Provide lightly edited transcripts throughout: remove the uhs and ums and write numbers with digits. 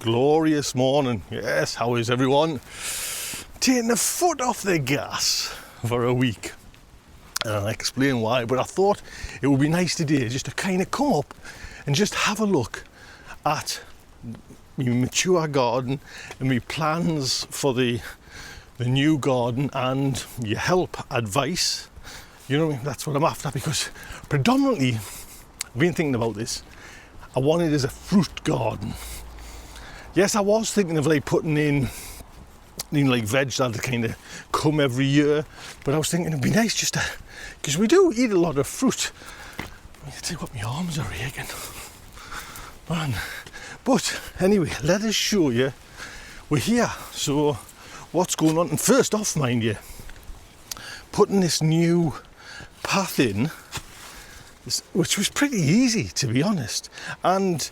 glorious morning. Yes, how is everyone? Taking the foot off the gas for a week. And I'll explain why, but I thought it would be nice today just to kind of come up and just have a look at my mature garden and my plans for the new garden and your help, advice. You know what I mean? That's what I'm after, because predominantly I've been thinking about this. I want it as a fruit garden. Yes, I was thinking of like putting in like veg that'll kind of come every year, but I was thinking it'd be nice just to, because we do eat a lot of fruit. I tell you what, my arms are aching, man. But anyway, let us show you. We're here. So what's going on? And first off, mind you, putting this new path in, which was pretty easy to be honest, and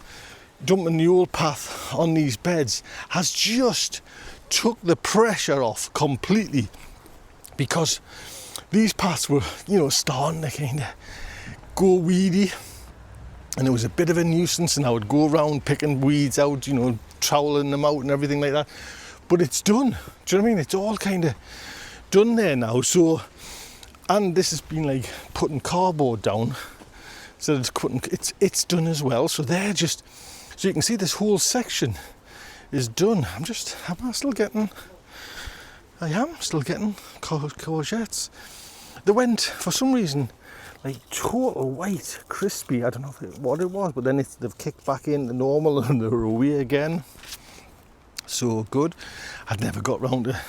dumping the old path on these beds has just took the pressure off completely, because these paths were, starting to kind of go weedy, and it was a bit of a nuisance, and I would go around picking weeds out, troweling them out and everything like that. But it's done. Do you know what I mean? It's all kind of done there now. So, and this has been like putting cardboard down. So it's done as well. So they're just, so you can see this whole section is done. I am still getting courgettes. They went, for some reason, like total white, crispy. I don't know what it was, but then they've kicked back into normal and they're away again. So good. I'd never got round to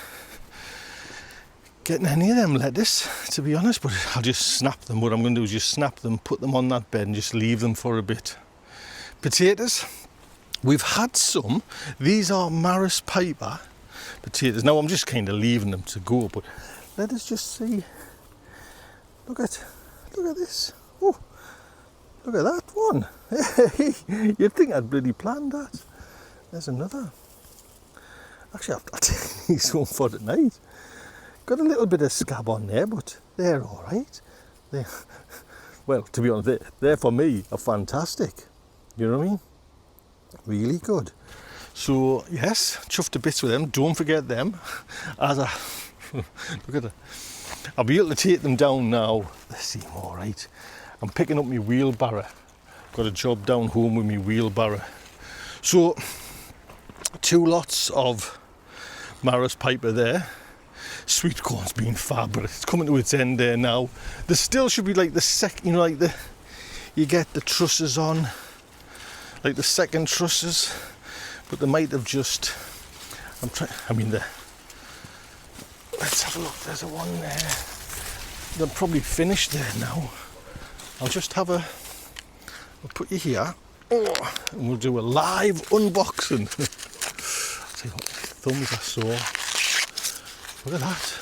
getting any of them lettuce, to be honest, but I'll just snap them. What I'm going to do is just snap them, put them on that bed and just leave them for a bit. Potatoes, we've had some. These are Maris Piper potatoes. Now I'm just kind of leaving them to go, but let us just see. Look at this. Oh, look at that one. Hey, you'd think I'd bloody planned that. There's another. Actually, I'll take these home for tonight. Got a little bit of scab on there, but they're all right. Well, to be honest, they're for me are fantastic. You know what I mean? Really good. So yes, chuffed to bits with them. Don't forget them. Look at that. I'll be able to take them down now. They seem all right. I'm picking up my wheelbarrow. Got a job down home with my wheelbarrow. So 2 lots of Maris Piper there. Sweet corn's been fab, but it's coming to its end there now. There still should be like the second, you get the trusses on, like the second trusses, but they might have just, let's have a look, there's a one there. They're probably finished there now. I'll put you here, and we'll do a live unboxing. See what thumbs are sore. Look at that.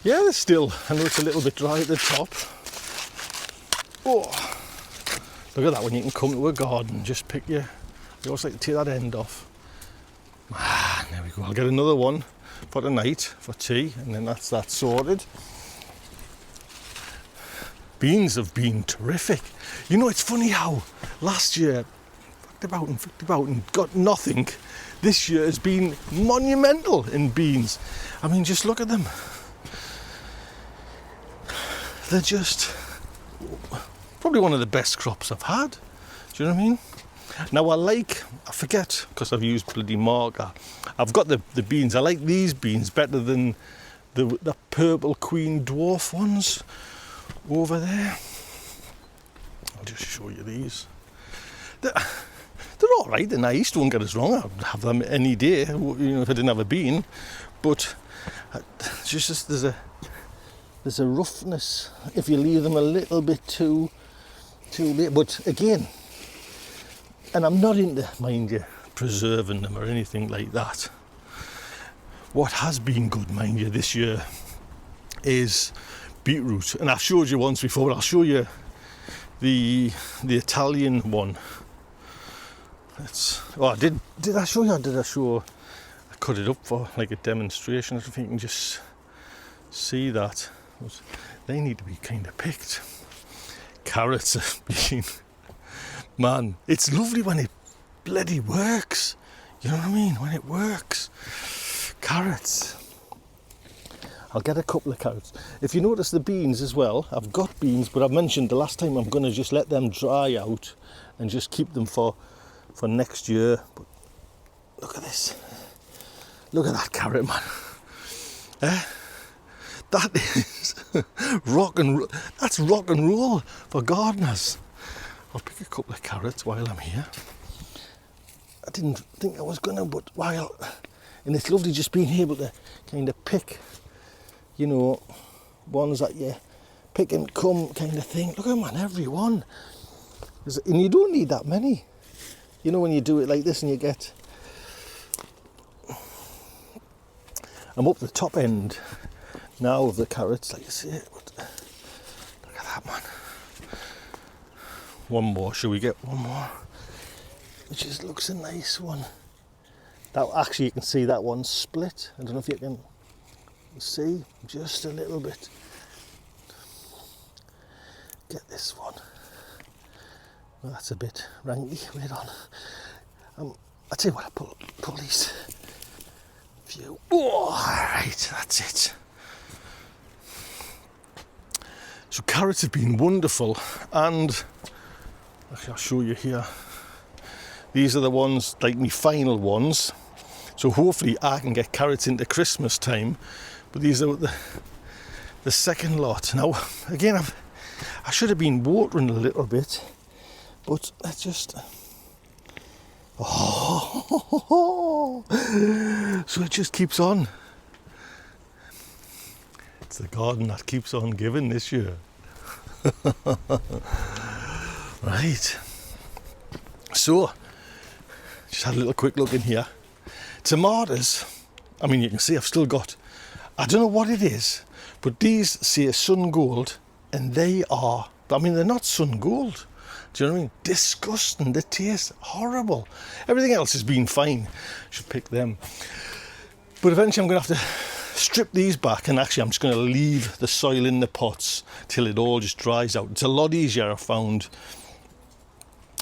Yeah, they're still, I know it's a little bit dry at the top. Oh, look at that, when you can come to a garden, just pick you always like to take that end off. There we go. I'll get another one for tonight, for tea, and then that's that sorted. Beans have been terrific. It's funny how last year, fucked about and got nothing. This year has been monumental in beans. I mean, just look at them. They're just probably one of the best crops I've had. Do you know what I mean? Now I forget, because I've used bloody marker. I've got the beans. I like these beans better than the purple Queen Dwarf ones over there. I'll just show you these. They're all right, they're nice, don't get us wrong. I'd have them any day, if I didn't have a bean. But just there's a roughness if you leave them a little bit too late. But again, and I'm not into, mind you, preserving them or anything like that. What has been good, mind you, this year is beetroot. And I've showed you once before, but I'll show you the Italian one. Did I show you? Or did I show? I cut it up for like a demonstration. I don't think you can just see that. But they need to be kind of picked. Carrots have been, man. It's lovely when it bloody works. You know what I mean? When it works. Carrots. I'll get a couple of carrots. If you notice the beans as well, I've got beans, but I've mentioned the last time I'm going to just let them dry out and just keep them for next year. But look at this. Look at that carrot, man. That is rock and roll. That's rock and roll for gardeners. I'll pick a couple of carrots while I'm here. I didn't think I was going to, but while... And it's lovely just being able to kind of pick, you know, ones that you pick and come kind of thing. Look at them, man, every one. And you don't need that many. You know, when you do it like this and you get... I'm up the top end now of the carrots, like you see it. But look at that, man. One more, shall we get one more? It just looks a nice one. That actually, you can see that one's split. I don't know if you can see, just a little bit. Get this one. Well, that's a bit ranky. Wait on. I'll tell you what, I'll pull these few. Oh, right, that's it. So carrots have been wonderful, and actually I'll show you here. These are the ones, like my final ones. So hopefully I can get carrots into Christmas time. But these are the second lot. Now, again, I should have been watering a little bit, but I just... Oh, so it just keeps on. It's the garden that keeps on giving this year. Right. So, just had a little quick look in here. Tomatoes, I mean, you can see I've still got, I don't know what it is, but these say sun gold, and they are, I mean, they're not sun gold. Do you know what I mean? Disgusting. They taste horrible. Everything else has been fine. Should pick them. But eventually I'm going to have to strip these back, and actually I'm just going to leave the soil in the pots till it all just dries out. It's a lot easier, I found,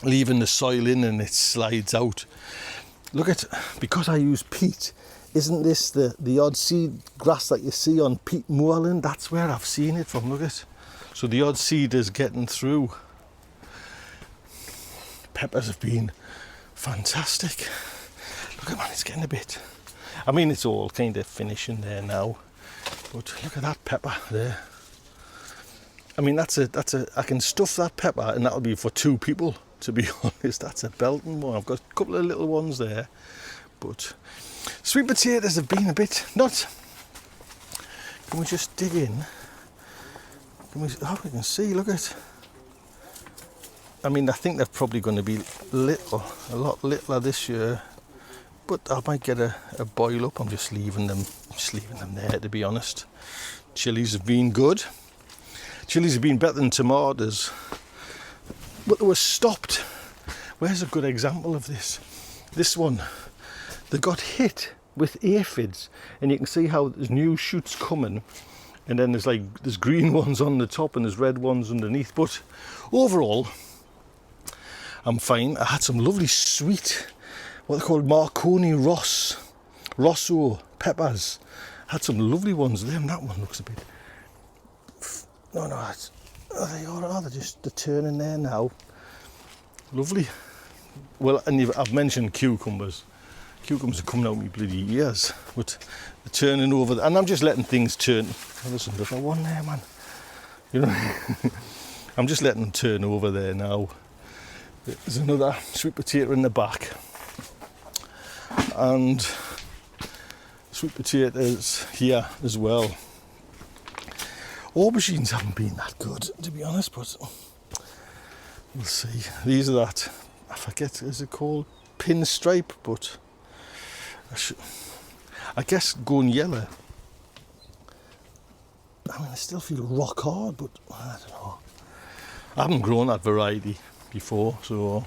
leaving the soil in and it slides out. Look at, because I use peat, isn't this the odd seed grass that you see on peat moorland? That's where I've seen it from, look at. So the odd seed is getting through. Peppers have been fantastic. Look at, man, it's getting a bit, I mean, it's all kind of finishing there now, but look at that pepper there. I mean, that's a I can stuff that pepper and that'll be for 2 people. To be honest, that's a belting one. I've got a couple of little ones there, but sweet potatoes have been a bit not. Can we just dig in? Can we? Oh, we can see. Look at. I mean, I think they're probably going to be a lot littler this year, but I might get a boil up. I'm just leaving them there. To be honest, chilies have been good. Chilies have been better than tomatoes. But they were stopped. Where's a good example of this? This one, they got hit with aphids, and you can see how there's new shoots coming, and then there's green ones on the top and there's red ones underneath. But overall, I'm fine. I had some lovely sweet, what they're called Marconi Rosso peppers. I had some lovely ones there, and that one looks a bit. No, it's. They're they're turning there now. Lovely. Well, and I've mentioned cucumbers. Cucumbers are coming out of my bloody ears, but they're turning over, and I'm just letting things turn. Oh, there's another one there, man. You know, I'm just letting them turn over there now. There's another sweet potato in the back, and sweet potatoes here as well. Aubergines haven't been that good, to be honest, but we'll see. These are that, I forget, is it called pinstripe? But I guess going yellow. I mean, I still feel rock hard, but I don't know. I haven't grown that variety before, so.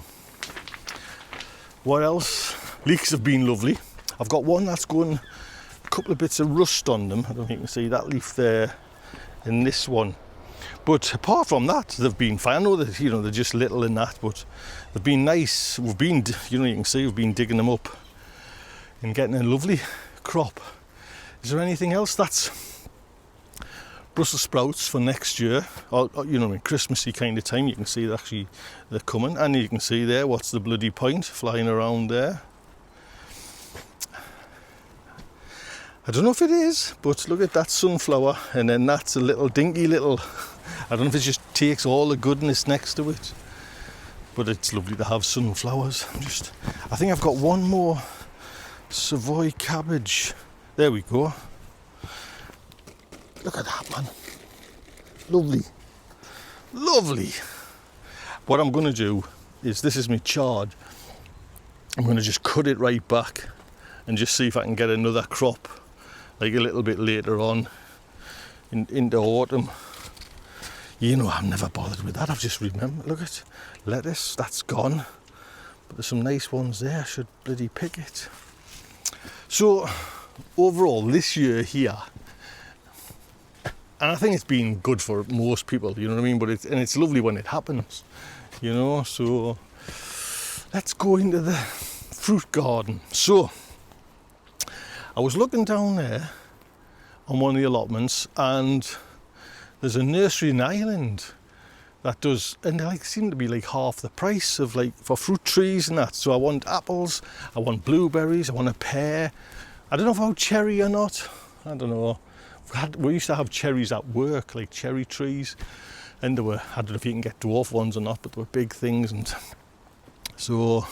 What else? Leeks have been lovely. I've got one that's going, a couple of bits of rust on them. I don't think you can see that leaf there. In this one, but apart from that, they've been fine. I know that, you know, they're just little in that, but they've been nice. We've been, you know, you can see we've been digging them up and getting a lovely crop. Is there anything else? That's Brussels sprouts for next year, or you know, Christmassy kind of time. You can see actually they're coming, and you can see there what's the bloody point flying around there. I don't know if it is, but look at that sunflower, and then that's a little dinky little, I don't know if it just takes all the goodness next to it, but it's lovely to have sunflowers. I think I've got one more Savoy cabbage. There we go. Look at that, man. Lovely. Lovely. What I'm going to do is, this is my chard. I'm going to just cut it right back and just see if I can get another crop, like a little bit later on into autumn. You know, I'm never bothered with that. I've just remembered. Look at lettuce, that's gone. But there's some nice ones there. I should bloody pick it. So, overall, this year here, and I think it's been good for most people, you know what I mean? But it's lovely when it happens, you know. So let's go into the fruit garden. So I was looking down there on one of the allotments, and there's a nursery in Ireland that does, and they seem to be like half the price of for fruit trees and that. So I want apples, I want blueberries, I want a pear. I don't know if I have cherry or not. I don't know. We used to have cherries at work, like cherry trees, and they were, I don't know if you can get dwarf ones or not, but they were big things. And so,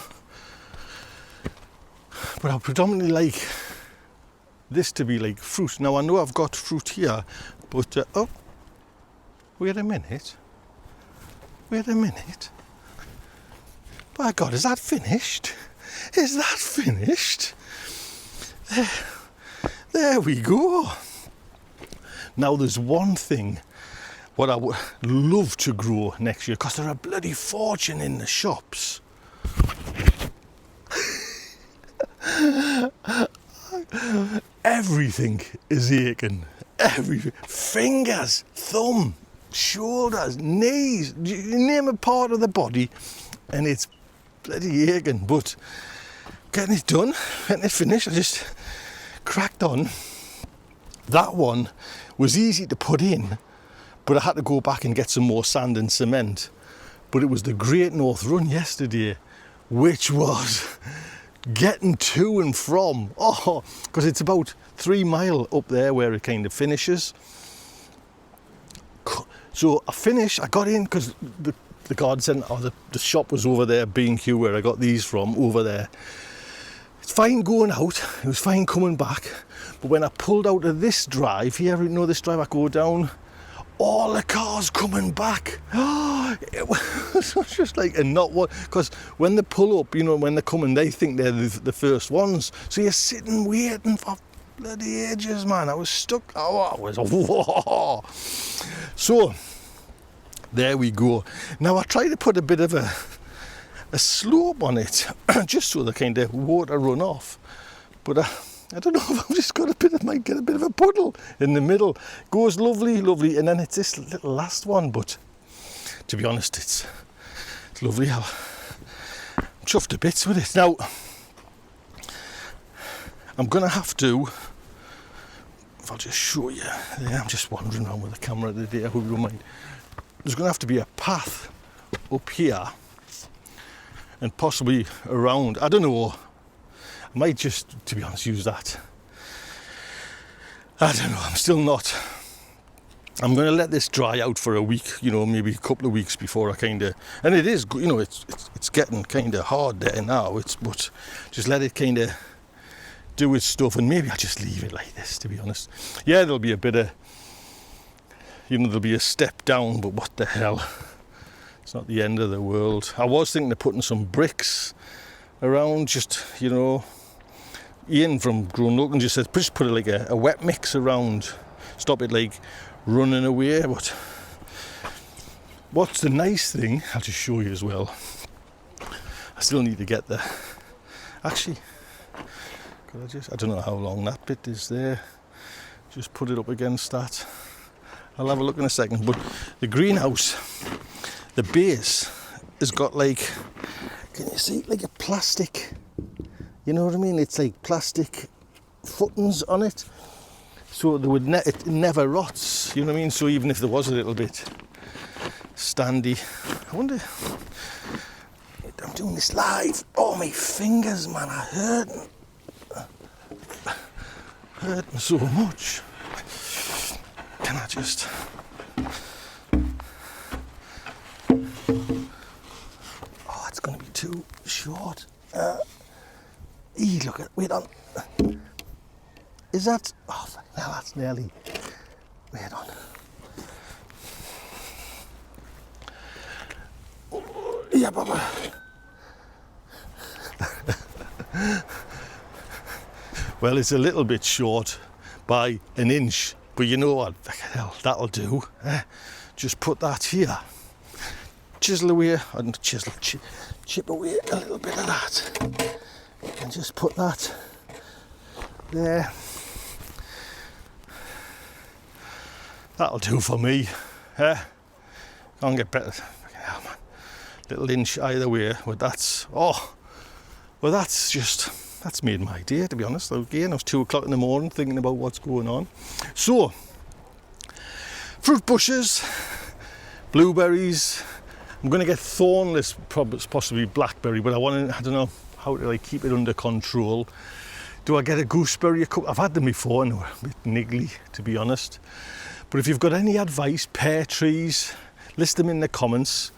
but I predominantly like this to be like fruit. Now I know I've got fruit here, but oh, wait a minute. By God, is that finished? Is that finished? There we go. Now there's one thing what I would love to grow next year, because they're a bloody fortune in the shops. Everything is aching. Everything. Fingers, thumb, shoulders, knees, you name a part of the body and it's bloody aching. But getting it done, getting it finished, I just cracked on. That one was easy to put in, but I had to go back and get some more sand and cement. But it was the Great North Run yesterday, which was getting to and from, because it's about 3 miles up there where it kind of finishes. So I got in because the garden centre, or the shop was over there, B&Q, where I got these from, over there. It's fine going out, it was fine coming back, but when I pulled out of this drive here, you know this drive I go down, all the cars coming back. It was just like, and not what, because when they pull up, you know, when they're coming, they think they're the first ones. So you're sitting waiting for bloody ages, man. I was stuck. Whoa. So there we go. Now I try to put a bit of a slope on it, just so the kind of water run off. But I don't know if I've just got might get a bit of a puddle in the middle. Goes lovely, and then it's this little last one. But to be honest, it's lovely. I'm chuffed to bits with it. Now, I'm gonna have to, if I'll just show you, there, I'm just wandering around with the camera today, I hope you don't mind. There's gonna have to be a path up here, and possibly around, I don't know, I might just, to be honest, use that. I don't know, I'm still not. I'm going to let this dry out for a week, you know, maybe a couple of weeks before I kind of, and it is, you know, it's getting kind of hard there now, but just let it kind of do its stuff, and maybe I just leave it like this, to be honest. Yeah, there'll be a bit of, you know, there'll be a step down, but what the hell, it's not the end of the world. I was thinking of putting some bricks around, just, you know, Ian from Grown Look and just said, just put it like a wet mix around, stop it like running away. But what's the nice thing, I'll just show you as well, I still need to get there. Actually, I don't know how long that bit is there, just put it up against that. I'll have a look in a second. But the greenhouse, the base has got like, can you see, like a plastic, You know what I mean? It's like plastic footings on it, so they would it never rots. You know what I mean? So even if there was a little bit standy, I wonder. I'm doing this live. Oh, my fingers, man, are hurting so much. Can I just? Oh, it's going to be too short. Look at, wait on. Is that? Oh, now that's nearly. Wait on. Yeah, Baba. Well, it's a little bit short by an inch, but you know what? Hell, that'll do. Just put that here. Chisel away, and chip away a little bit of that. And just put that there. That'll do for me. Can't get better. Hell, man. Little inch either way, but that's that's made my day, to be honest. Again, it was 2 o'clock in the morning thinking about what's going on. So, fruit bushes, blueberries. I'm going to get thornless, possibly blackberry, but I don't know how to keep it under control. Do I get a gooseberry? I've had them before and they were a bit niggly, to be honest. But if you've got any advice, pear trees, list them in the comments.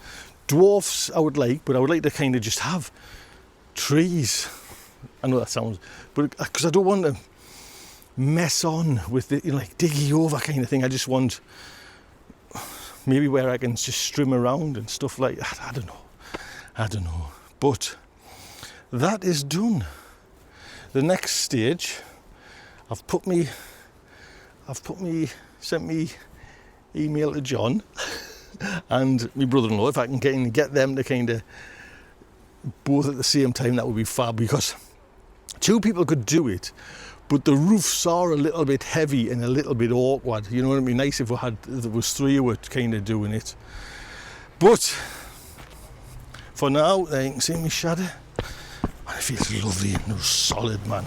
Dwarfs I would like, but I would like to kind of just have trees. I know that sounds, but because I don't want to mess on with the diggy over kind of thing. I just want maybe where I can just strim around and stuff like that. I don't know. But that is done. The next stage, sent me email to John and my brother-in-law. If I can get them to kind of both at the same time, that would be fab, because 2 people could do it, but the roofs are a little bit heavy and a little bit awkward. You know what I mean? Nice if there was 3 who were kind of doing it. But for now, you can see my shadow. And it feels lovely and solid, man.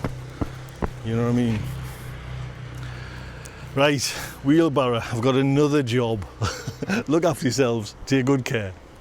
You know what I mean? Right, wheelbarrow. I've got another job. Look after yourselves. Take good care.